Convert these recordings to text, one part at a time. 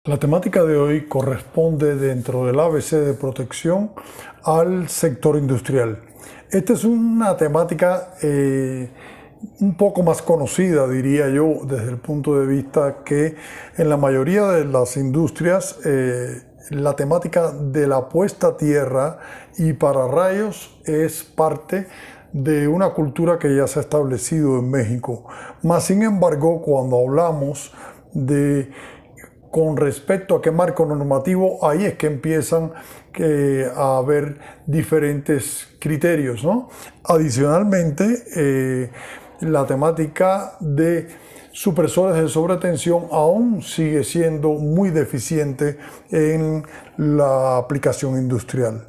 La temática de hoy corresponde dentro del ABC de protección al sector industrial. Esta es una temática un poco más conocida, diría yo, desde el punto de vista que en la mayoría de las industrias la temática de la puesta a tierra y pararrayos es parte de una cultura que ya se ha establecido en México. Más sin embargo, cuando hablamos de con respecto a qué marco normativo, ahí es que empiezan a haber diferentes criterios, ¿no? Adicionalmente, la temática de supresores de sobretensión aún sigue siendo muy deficiente en la aplicación industrial.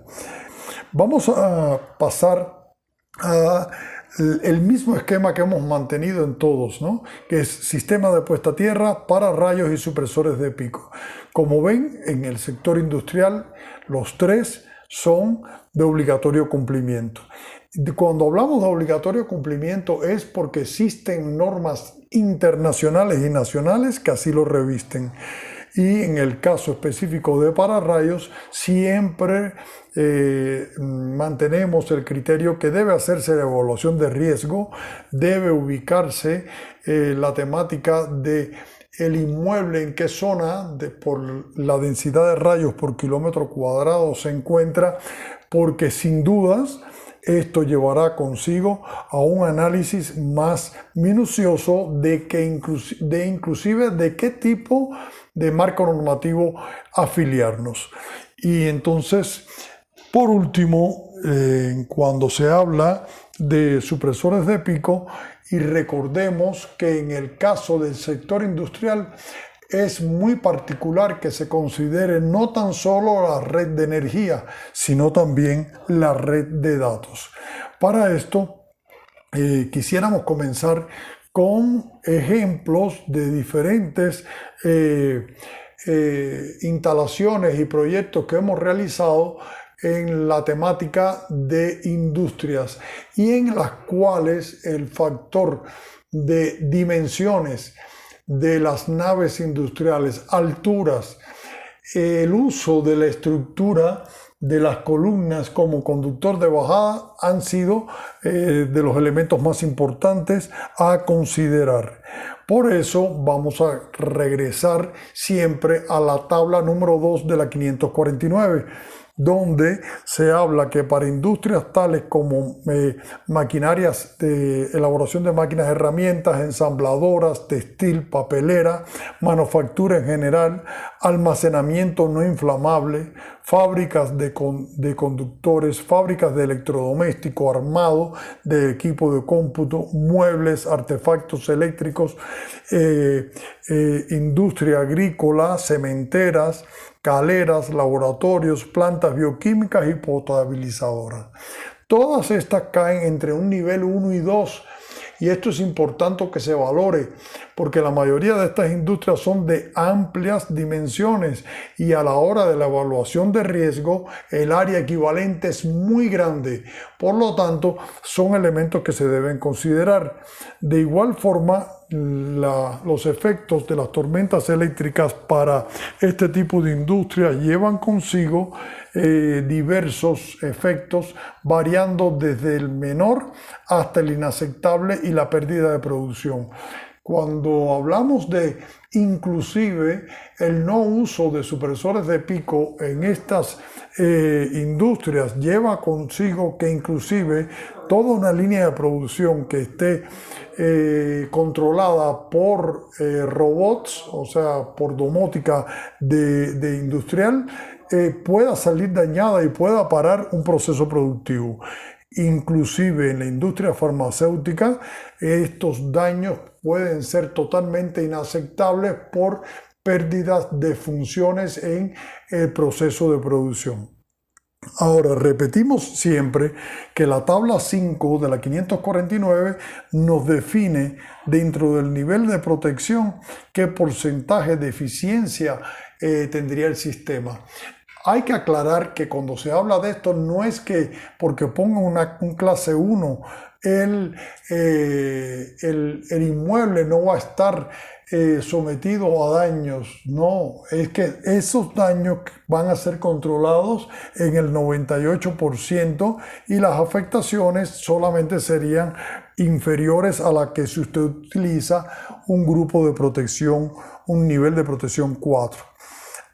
Vamos a pasar a el mismo esquema que hemos mantenido en todos, ¿no? Que es sistema de puesta a tierra, pararrayos y supresores de pico. Como ven, en el sector industrial, los tres son de obligatorio cumplimiento. Cuando hablamos de obligatorio cumplimiento es porque existen normas internacionales y nacionales que así lo revisten. Y en el caso específico de pararrayos, siempre mantenemos el criterio que debe hacerse la evaluación de riesgo, debe ubicarse la temática de el inmueble en qué zona, por la densidad de rayos por kilómetro cuadrado se encuentra, porque sin dudas esto llevará consigo a un análisis más minucioso de inclusive de qué tipo de marco normativo afiliarnos. Y entonces, por último, cuando se habla de supresores de pico, y recordemos que en el caso del sector industrial es muy particular que se considere no tan solo la red de energía, sino también la red de datos. Para esto, quisiéramos comenzar con ejemplos de diferentes instalaciones y proyectos que hemos realizado en la temática de industrias y en las cuales el factor de dimensiones de las naves industriales, alturas, el uso de la estructura de las columnas como conductor de bajada han sido de los elementos más importantes a considerar. Por eso vamos a regresar siempre a la tabla número 2 de la 549, donde se habla que para industrias tales como maquinarias de elaboración de máquinas, herramientas, ensambladoras, textil, papelera, manufactura en general, almacenamiento no inflamable, fábricas de conductores, fábricas de electrodoméstico, armado de equipo de cómputo, muebles, artefactos eléctricos, industria agrícola, cementeras, caleras, laboratorios, plantas bioquímicas y potabilizadoras. Todas estas caen entre un nivel 1 y 2 y esto es importante que se valore porque la mayoría de estas industrias son de amplias dimensiones y a la hora de la evaluación de riesgo el área equivalente es muy grande. Por lo tanto, son elementos que se deben considerar. De igual forma, los efectos de las tormentas eléctricas para este tipo de industria llevan consigo diversos efectos variando desde el menor hasta el inaceptable y la pérdida de producción. Cuando hablamos de inclusive el no uso de supresores de pico en estas industrias lleva consigo que inclusive toda una línea de producción que esté controlada por robots, o sea, por domótica de industrial, pueda salir dañada y pueda parar un proceso productivo. Inclusive en la industria farmacéutica, estos daños pueden ser totalmente inaceptables por pérdidas de funciones en el proceso de producción. Ahora, repetimos siempre que la tabla 5 de la 549 nos define dentro del nivel de protección qué porcentaje de eficiencia tendría el sistema. Hay que aclarar que cuando se habla de esto no es que porque ponga un clase 1 el inmueble no va a estar sometidos a daños. No, es que esos daños van a ser controlados en el 98% y las afectaciones solamente serían inferiores a la que si usted utiliza un grupo de protección, un nivel de protección 4.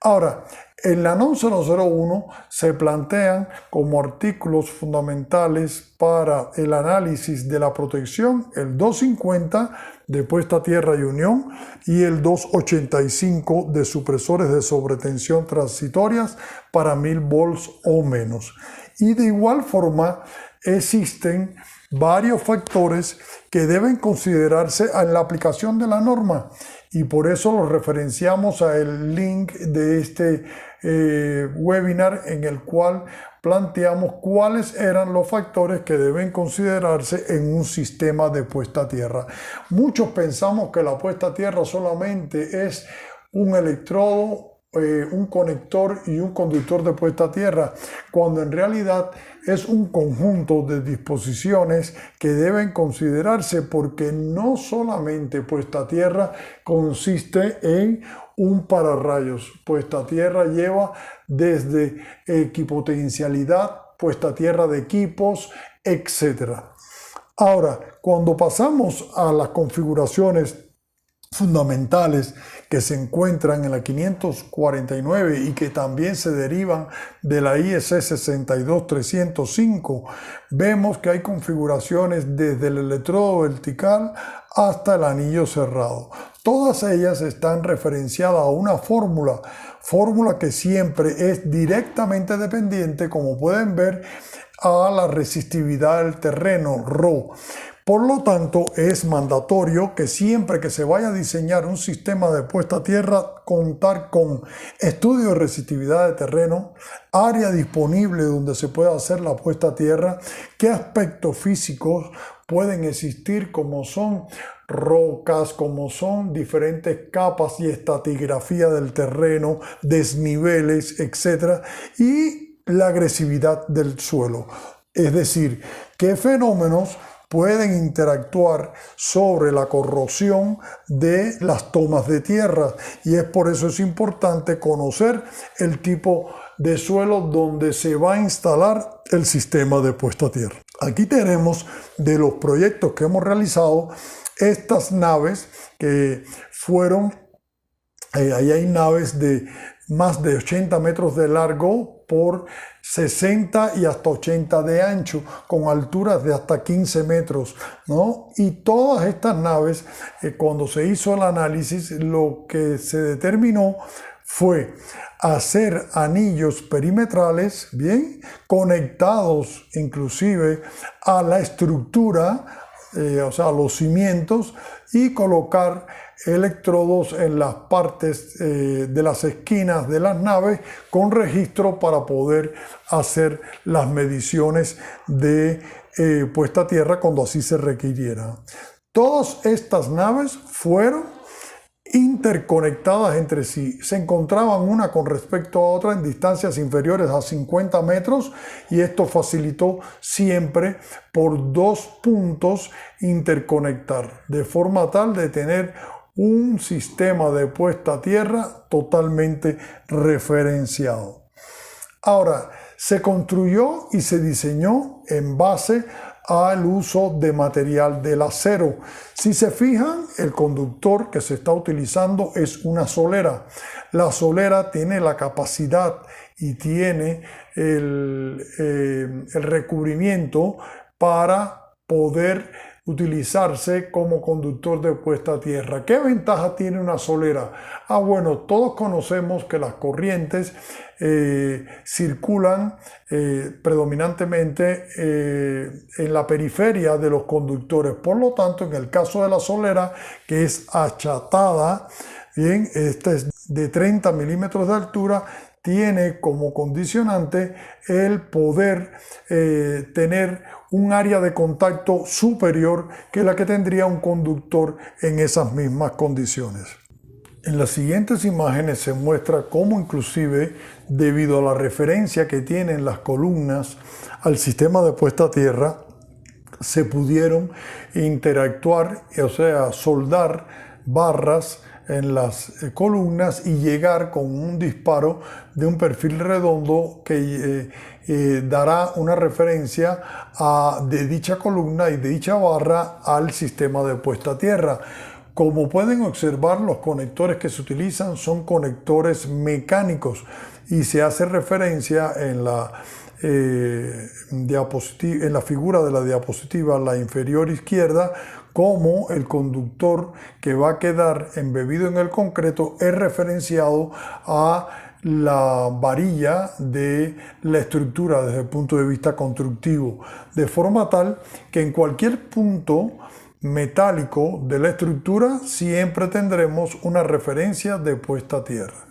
Ahora, en la NOM 001 se plantean como artículos fundamentales para el análisis de la protección el 250 de puesta a tierra y unión y el 285 de supresores de sobretensión transitorias para 1000 volts o menos. Y de igual forma existen varios factores que deben considerarse en la aplicación de la norma y por eso los referenciamos al link de este webinar en el cual planteamos cuáles eran los factores que deben considerarse en un sistema de puesta a tierra. Muchos pensamos que la puesta a tierra solamente es un electrodo, un conector y un conductor de puesta a tierra, cuando en realidad es un conjunto de disposiciones que deben considerarse, porque no solamente puesta a tierra consiste en un pararrayos. Puesta a tierra lleva desde equipotencialidad, puesta a tierra de equipos, etc. Ahora, cuando pasamos a las configuraciones fundamentales que se encuentran en la 549 y que también se derivan de la IEC 62305, vemos que hay configuraciones desde el electrodo vertical hasta el anillo cerrado. Todas ellas están referenciadas a una fórmula que siempre es directamente dependiente, como pueden ver, a la resistividad del terreno, Rho. Por lo tanto, es mandatorio que siempre que se vaya a diseñar un sistema de puesta a tierra, contar con estudio de resistividad de terreno, área disponible donde se pueda hacer la puesta a tierra, qué aspectos físicos pueden existir, como son rocas, como son diferentes capas y estratigrafía del terreno, desniveles, etc. Y la agresividad del suelo. Es decir, qué fenómenos pueden interactuar sobre la corrosión de las tomas de tierra, y es por eso es importante conocer el tipo de suelo donde se va a instalar el sistema de puesta a tierra. Aquí tenemos de los proyectos que hemos realizado estas naves que fueron, ahí hay naves de más de 80 metros de largo por 60 y hasta 80 de ancho, con alturas de hasta 15 metros, ¿no? Y todas estas naves, cuando se hizo el análisis, lo que se determinó fue hacer anillos perimetrales, bien, conectados inclusive a la estructura, o sea, a los cimientos, y colocar electrodos en las partes de las esquinas de las naves con registro para poder hacer las mediciones de puesta a tierra cuando así se requiriera. Todas estas naves fueron interconectadas entre sí, se encontraban una con respecto a otra en distancias inferiores a 50 metros y esto facilitó siempre por dos puntos interconectar, de forma tal de tener un sistema de puesta a tierra totalmente referenciado. Ahora, se construyó y se diseñó en base al uso de material del acero. Si se fijan, el conductor que se está utilizando es una solera. La solera tiene la capacidad y tiene el recubrimiento para poder utilizarse como conductor de puesta a tierra. ¿Qué ventaja tiene una solera? Bueno, todos conocemos que las corrientes circulan predominantemente en la periferia de los conductores. Por lo tanto, en el caso de la solera, que es achatada, bien, esta es de 30 milímetros de altura, tiene como condicionante el poder tener un área de contacto superior que la que tendría un conductor en esas mismas condiciones. En las siguientes imágenes se muestra cómo inclusive debido a la referencia que tienen las columnas al sistema de puesta a tierra, se pudieron interactuar, o sea, soldar barras en las columnas y llegar con un disparo de un perfil redondo que dará una referencia de dicha columna y de dicha barra al sistema de puesta a tierra. Como pueden observar, los conectores que se utilizan son conectores mecánicos y se hace referencia en la en la figura de la diapositiva, la inferior izquierda, como el conductor que va a quedar embebido en el concreto es referenciado a la varilla de la estructura desde el punto de vista constructivo, de forma tal que en cualquier punto metálico de la estructura siempre tendremos una referencia de puesta a tierra.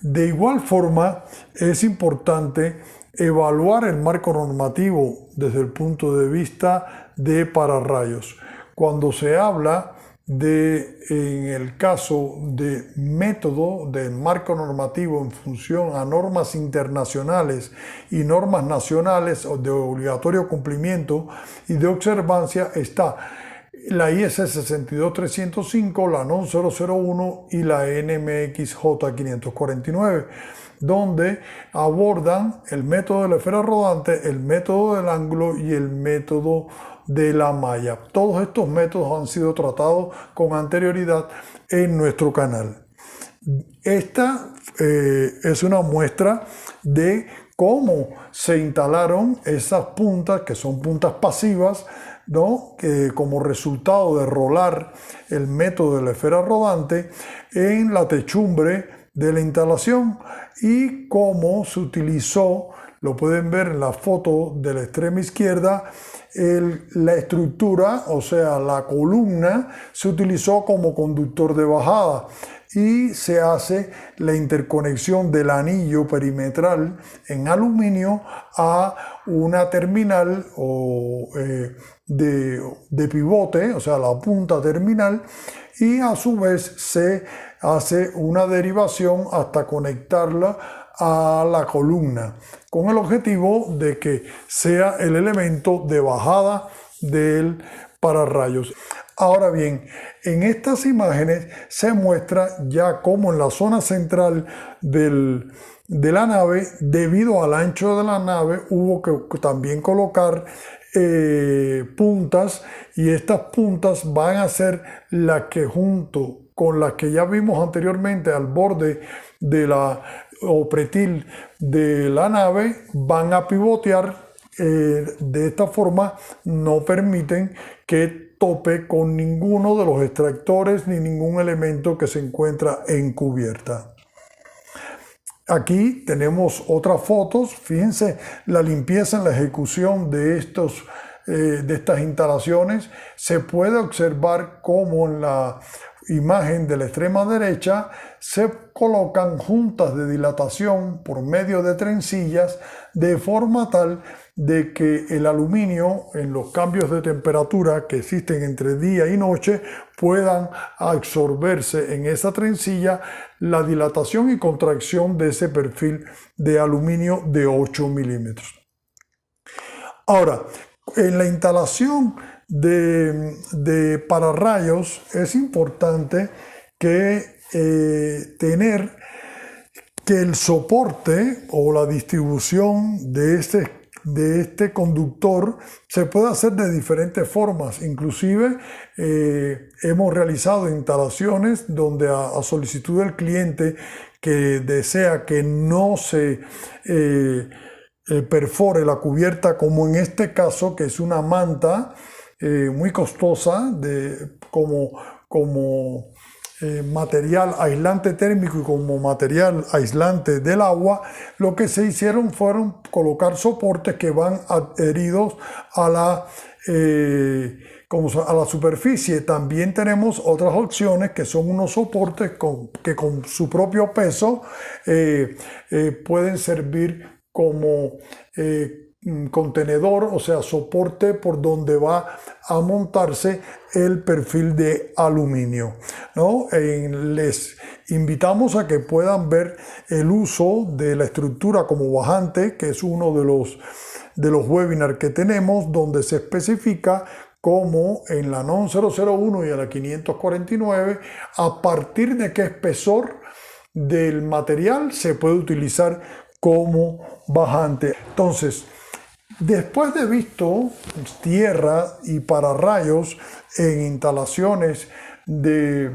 De igual forma, es importante evaluar el marco normativo desde el punto de vista de pararrayos. Cuando se habla en el caso de método del marco normativo en función a normas internacionales y normas nacionales de obligatorio cumplimiento y de observancia, está la IS 62305, la NON 001 y la NMXJ 549, donde abordan el método de la esfera rodante, el método del ángulo y el método de la malla. Todos estos métodos han sido tratados con anterioridad en nuestro canal. Esta es una muestra de cómo se instalaron esas puntas, que son puntas pasivas, ¿no? Que como resultado de rolar el método de la esfera rodante en la techumbre de la instalación, y cómo se utilizó, lo pueden ver en la foto de la extrema izquierda, la estructura, o sea, la columna, se utilizó como conductor de bajada y se hace la interconexión del anillo perimetral en aluminio a una terminal de pivote, o sea, la punta terminal, y a su vez se hace una derivación hasta conectarla a la columna, con el objetivo de que sea el elemento de bajada del pararrayos. Ahora bien, en estas imágenes se muestra ya cómo en la zona central de la nave, debido al ancho de la nave, hubo que también colocar puntas, y estas puntas van a ser las que, junto con las que ya vimos anteriormente al borde de o pretil de la nave, van a pivotear. De esta forma no permiten que tope con ninguno de los extractores ni ningún elemento que se encuentra en cubierta. Aquí tenemos otras fotos. Fíjense la limpieza en la ejecución de estas instalaciones. Se puede observar cómo en la imagen de la extrema derecha se colocan juntas de dilatación por medio de trencillas, de forma tal de que el aluminio, en los cambios de temperatura que existen entre día y noche, puedan absorberse en esa trencilla la dilatación y contracción de ese perfil de aluminio de 8 milímetros. Ahora, en la instalación de pararrayos es importante que tener que el soporte o la distribución de este conductor se puede hacer de diferentes formas. Inclusive hemos realizado instalaciones donde a solicitud del cliente que desea que no se perfore la cubierta, como en este caso, que es una manta muy costosa como material aislante térmico y como material aislante del agua, lo que se hicieron fueron colocar soportes que van adheridos a la superficie. También tenemos otras opciones que son unos soportes que con su propio peso pueden servir como contenedor, o sea, soporte por donde va a montarse el perfil de aluminio, ¿no? Les invitamos a que puedan ver el uso de la estructura como bajante, que es uno de los webinars que tenemos, donde se especifica como en la NON 001 y en la 549, a partir de qué espesor del material se puede utilizar como bajante. Entonces, después de visto tierra y pararrayos en instalaciones de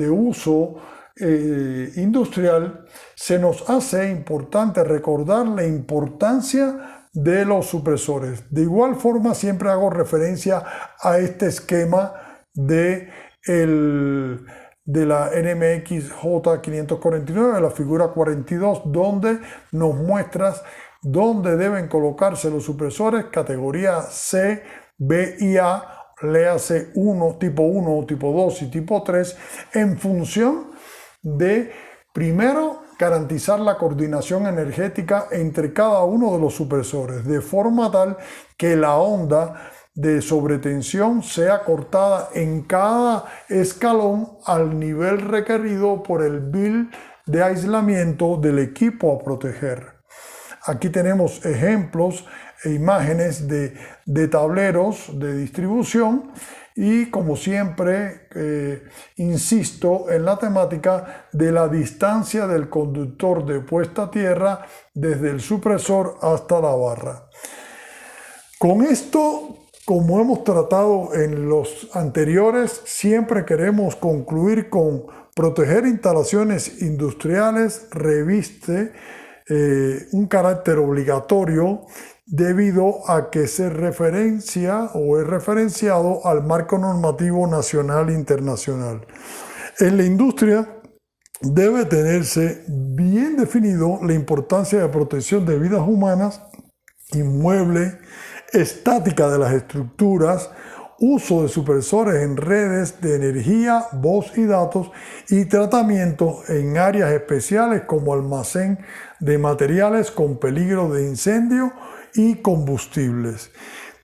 uso industrial, se nos hace importante recordar la importancia de los supresores. De igual forma, siempre hago referencia a este esquema de la NMX J549, la figura 42, donde nos muestras dónde deben colocarse los supresores categoría C, B y A, léase tipo 1, tipo 2 y tipo 3, en función de, primero, garantizar la coordinación energética entre cada uno de los supresores, de forma tal que la onda de sobretensión sea cortada en cada escalón al nivel requerido por el bill de aislamiento del equipo a proteger. Aquí tenemos ejemplos e imágenes de tableros de distribución y, como siempre, insisto en la temática de la distancia del conductor de puesta a tierra desde el supresor hasta la barra. Con esto, como hemos tratado en los anteriores, siempre queremos concluir con proteger instalaciones industriales reviste un carácter obligatorio debido a que se referencia o es referenciado al marco normativo nacional e internacional. En la industria debe tenerse bien definido la importancia de protección de vidas humanas, inmueble, estática de las estructuras, uso de supresores en redes de energía, voz y datos y tratamiento en áreas especiales como almacén de materiales con peligro de incendio y combustibles.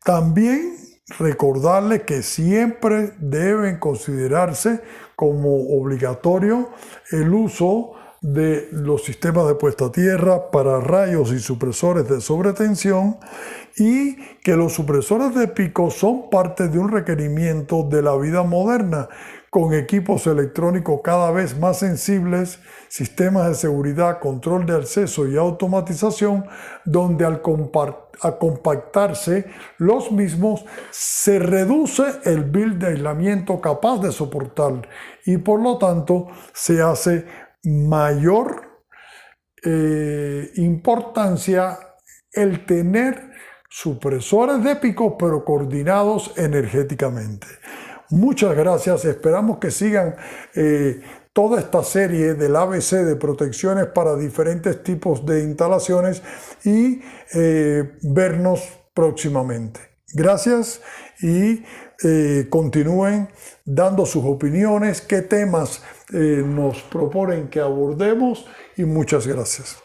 También recordarles que siempre deben considerarse como obligatorio el uso de los sistemas de puesta a tierra, pararrayos y supresores de sobretensión, y que los supresores de pico son parte de un requerimiento de la vida moderna, con equipos electrónicos cada vez más sensibles, sistemas de seguridad, control de acceso y automatización, donde al compactarse los mismos se reduce el bill de aislamiento capaz de soportar y por lo tanto se hace mayor importancia el tener supresores de pico pero coordinados energéticamente. Muchas gracias, esperamos que sigan toda esta serie del ABC de protecciones para diferentes tipos de instalaciones y vernos próximamente. Gracias y continúen dando sus opiniones, qué temas nos proponen que abordemos y muchas gracias.